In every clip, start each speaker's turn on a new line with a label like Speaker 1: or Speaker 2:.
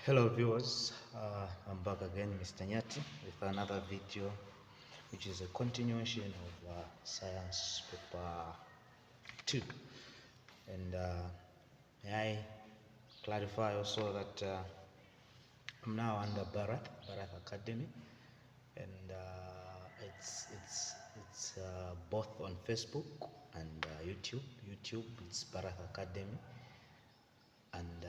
Speaker 1: Hello viewers, I'm back again, Mr. Nyati, with another video which is a continuation of science paper 2. And may I clarify also that I'm now under Barath Academy, and it's both on Facebook and YouTube. YouTube, it's Barath Academy, and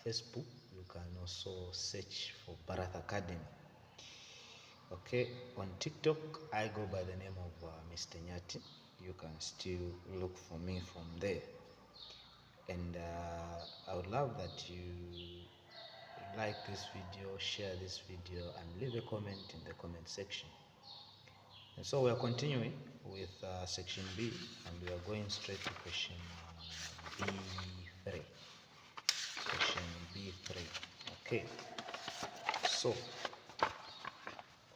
Speaker 1: Facebook, you can also search for Barath Academy. Okay, on TikTok, I go by the name of Mr. Nyati. You can still look for me from there. And I would love that you like this video, share this video, and leave a comment in the comment section. And so we are continuing with section B, and we are going straight to question B3. Question B3. Okay. So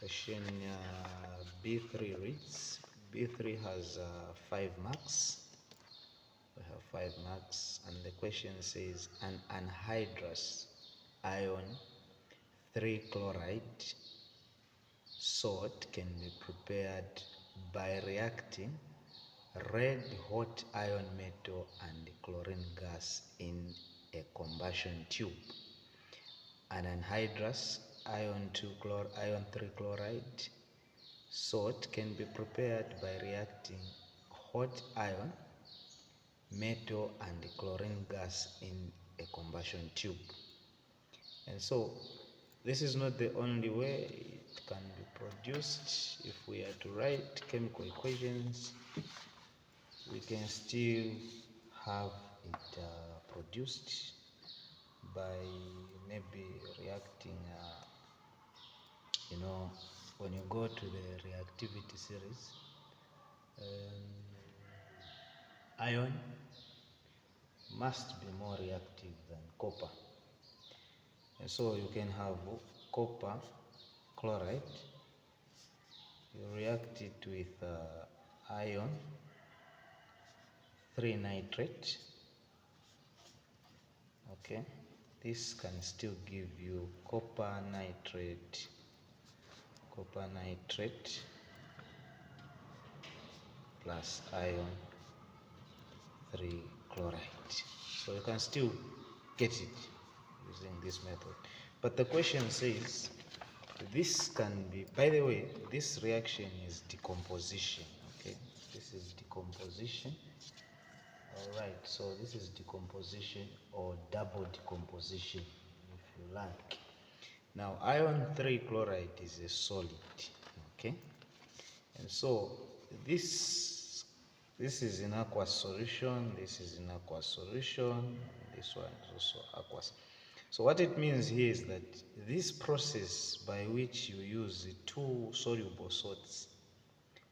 Speaker 1: question B3 reads, B3 has 5 marks. We have 5 marks, and the question says an anhydrous ion 3 chloride salt can be prepared by reacting red hot iron metal and chlorine gas in a combustion tube. An anhydrous ion 3 chloride salt can be prepared by reacting hot iron, metal and chlorine gas in a combustion tube. And so this is not the only way it can be produced. If we are to write chemical equations, we can still have it produced by maybe reacting, when you go to the reactivity series, iron must be more reactive than copper. And so you can have copper chloride, you react it with iron 3 nitrate. Okay, this can still give you copper nitrate plus iron 3 chloride. So you can still get it using this method. But the question says this can be, by the way, this reaction is decomposition. Okay, this is decomposition. All right, so this is decomposition or double decomposition, if you like. Now, iron 3 chloride is a solid. Okay, and so this is in aqueous solution, this is in aqueous solution, this one is also aqueous. So what it means here is that this process by which you use 2 soluble salts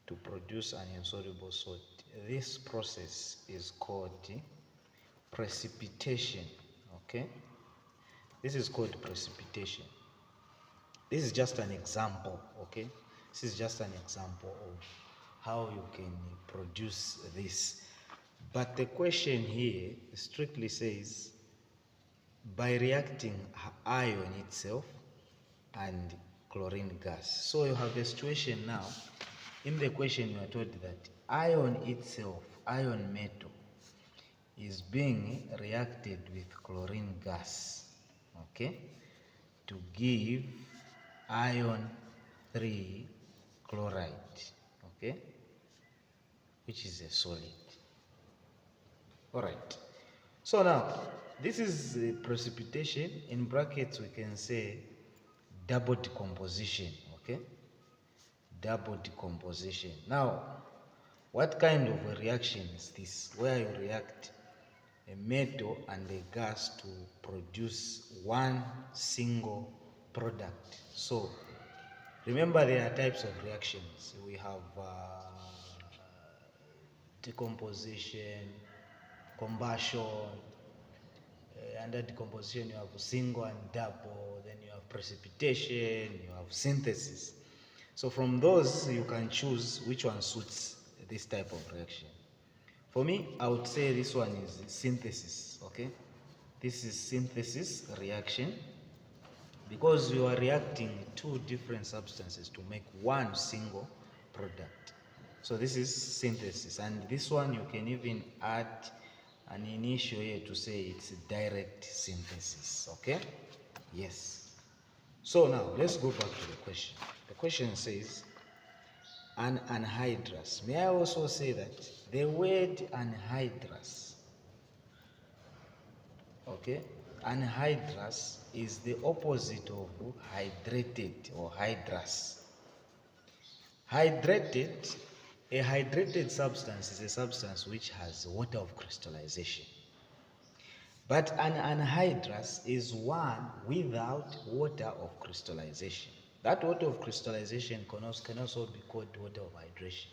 Speaker 1: to produce an insoluble salt, this process is called precipitation. Okay, this is called precipitation. This is just an example. Okay, this is just an example of how you can produce this. But the question here strictly says by reacting iron itself and chlorine gas. So you have a situation now. In the question you are told that iron itself, iron metal, is being reacted with chlorine gas, okay, to give iron 3 chloride, okay, which is a solid. All right. So now, this is a precipitation. In brackets, we can say double decomposition, okay? Double decomposition. Now, what kind of a reaction is this? Where you react a metal and a gas to produce one single product. So, remember there are types of reactions. We have decomposition, combustion. Under decomposition you have single and double, then you have precipitation, you have synthesis. So from those you can choose which one suits this type of reaction. For me, I would say this one is synthesis. Okay, this is synthesis reaction. because you are reacting two different substances to make one single product. So this is synthesis, and this one you can even add an initial here to say it's direct synthesis. Okay? Yes. So now let's go back to the question. The question says an anhydrous. May I also say that the word anhydrous, okay, anhydrous is the opposite of hydrated or hydrous. Hydrated, a hydrated substance is a substance which has water of crystallization. But an anhydrous is one without water of crystallization. That water of crystallization can also be called water of hydration.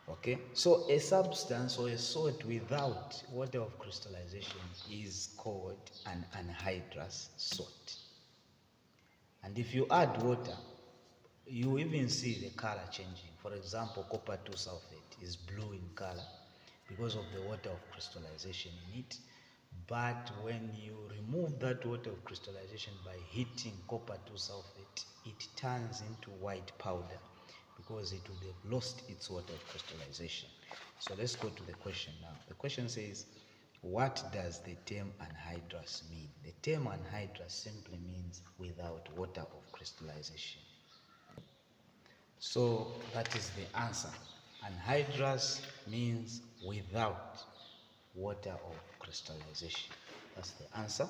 Speaker 1: Okay, so a substance or a salt without water of crystallization is called an anhydrous salt. And if you add water, you even see the color changing. For example, copper 2 sulfate is blue in color because of the water of crystallization in it. But when you remove that water of crystallization by heating copper 2 sulfate, it turns into white powder because it would have lost its water of crystallization. So let's go to the question now. The question says, what does the term anhydrous mean? The term anhydrous simply means without water of crystallization. So that is the answer. Anhydrous means without water of crystallization. That's the answer.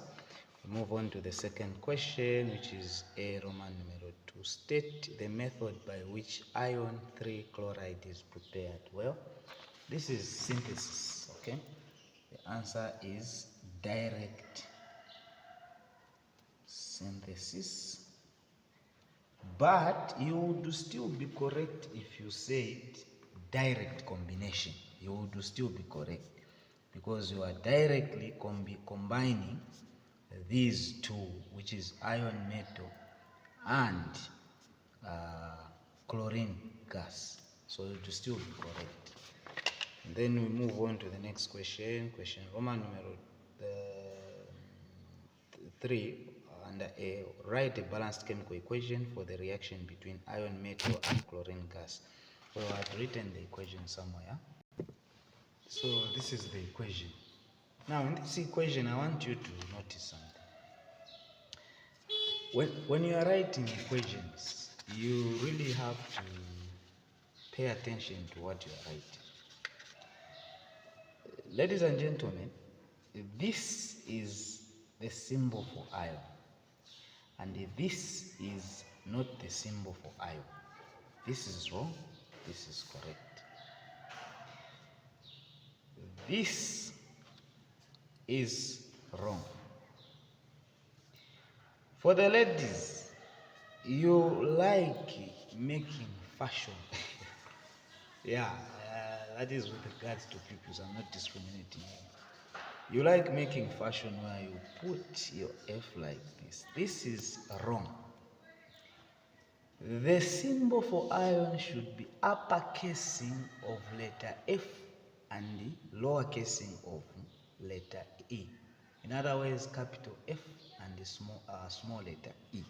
Speaker 1: We move on to the second question, which is A Roman numeral 2. State the method by which iron 3 chloride is prepared. Well, this is synthesis, okay? The answer is direct synthesis. But you would still be correct if you said direct combination. You would still be correct because you are directly combining these two, which is iron metal and chlorine gas. So you would still be correct. And then we move on to the next question. Question Roman numeral 3. Under A, write a balanced chemical equation for the reaction between iron metal and chlorine gas. Well, I've written the equation somewhere. So this is the equation. Now in this equation, I want you to notice something. When you are writing equations, you really have to pay attention to what you are writing. Ladies and gentlemen, this is the symbol for iron. And this is not the symbol for iron. This is wrong. This is correct. This is wrong. For the ladies, you like making fashion. Yeah, that is with regards to pupils. I'm not discriminating. You like making fashion where you put your F like this. This is wrong. The symbol for iron should be upper casing of letter F and the lower casing of letter E. In other words, capital F and the small letter E.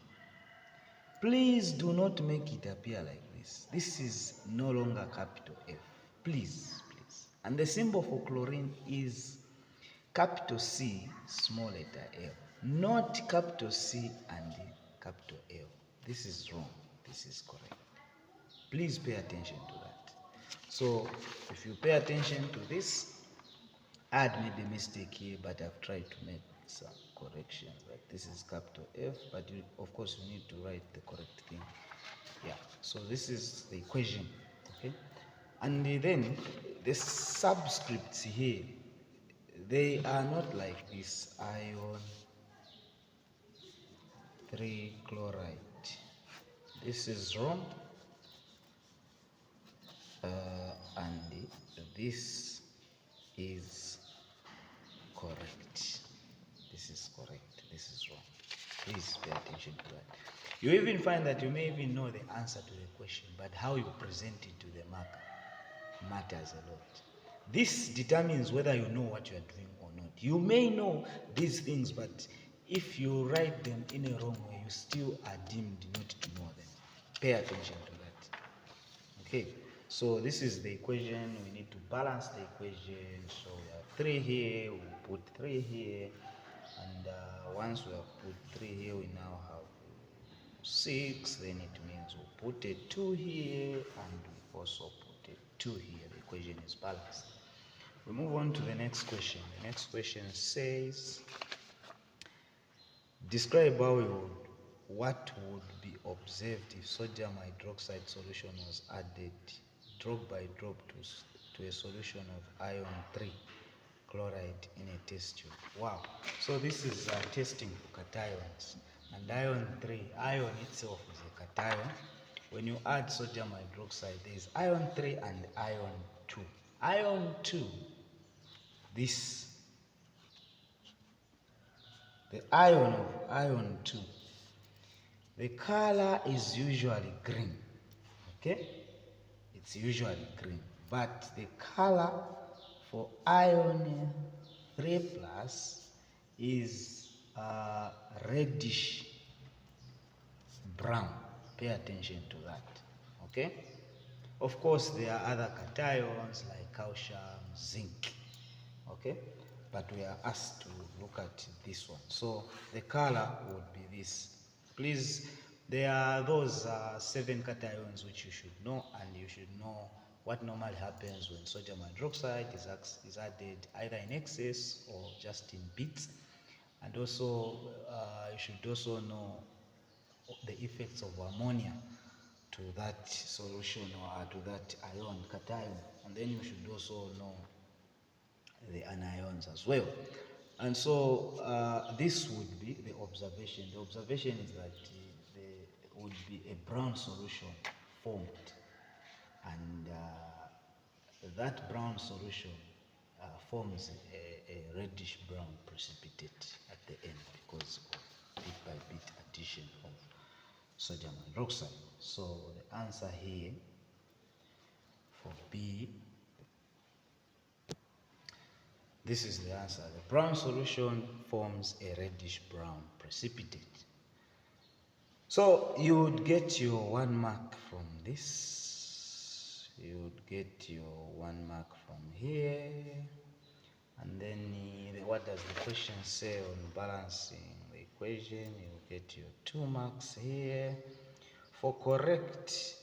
Speaker 1: Please do not make it appear like this. This is no longer capital F. Please, please. And the symbol for chlorine is capital C, small letter L. Not capital C and capital L. This is wrong. This is correct. Please pay attention to that. So if you pay attention to this, I had made a mistake here, but I've tried to make some corrections. Like this is capital F, but of course you need to write the correct thing. Yeah, so this is the equation, okay? And then the subscripts here, they are not like this: iron 3 chloride. This is wrong. And this is correct. This is correct. This is wrong. Please pay attention to that. You even find that you may even know the answer to the question, but how you present it to the marker matters a lot. This determines whether you know what you are doing or not. You may know these things, but if you write them in a wrong way, you still are deemed not to know them. Pay attention to that. Okay, so this is the equation. We need to balance the equation. So we have 3 here, we'll put 3 here, and once we have put 3 here, we now have 6. Then it means we'll put a 2 here, and we also put a 2 here. The equation is balanced. We move on to the next question. The next question says, describe what would be observed if sodium hydroxide solution was added drop by drop to a solution of iron 3 chloride in a test tube. Wow. So this is testing for cations. And iron itself is a cation. When you add sodium hydroxide, there is iron 3 and iron 2. Iron 2, the ion of iron 2, the color is usually green. Okay? It's usually green. But the color for iron 3 plus is reddish brown. Pay attention to that. Okay? Of course, there are other cations like calcium, zinc. Okay? But we are asked to look at this one. So the color would be this. Please, there are those 7 cations which you should know, and you should know what normally happens when sodium hydroxide is added either in excess or just in bits. And also, you should also know the effects of ammonia to that solution or to that ion cation. And then you should also know the anions as well. And so this would be the observation. The observation is that there would be a brown solution formed, and that brown solution forms a reddish brown precipitate at the end because of bit by bit addition of sodium hydroxide. So the answer here for B, this is the answer. The brown solution forms a reddish brown precipitate. So you would get your 1 mark from this. You would get your 1 mark from here. And then what does the question say on balancing the equation? You get your 2 marks here. For correct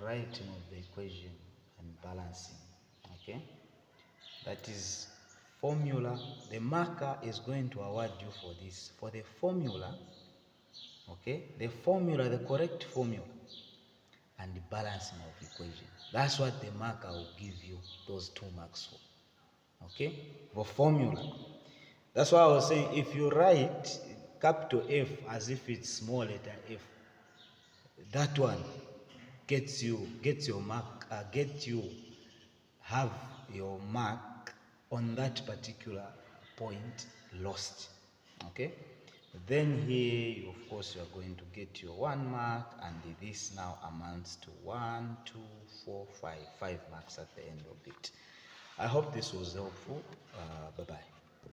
Speaker 1: writing of the equation and balancing, okay? That is formula. The marker is going to award you for this. For the formula, okay? The formula, the correct formula, and the balancing of equation. That's what the marker will give you those 2 marks for. Okay? For formula. That's why I was saying if you write capital F as if it's small letter f, that one gets your mark, have your mark on that particular point lost. Okay? Then here, of course, you are going to get your 1 mark, and this now amounts to 1, 2, 4, 5 marks at the end of it. I hope this was helpful. Bye-bye.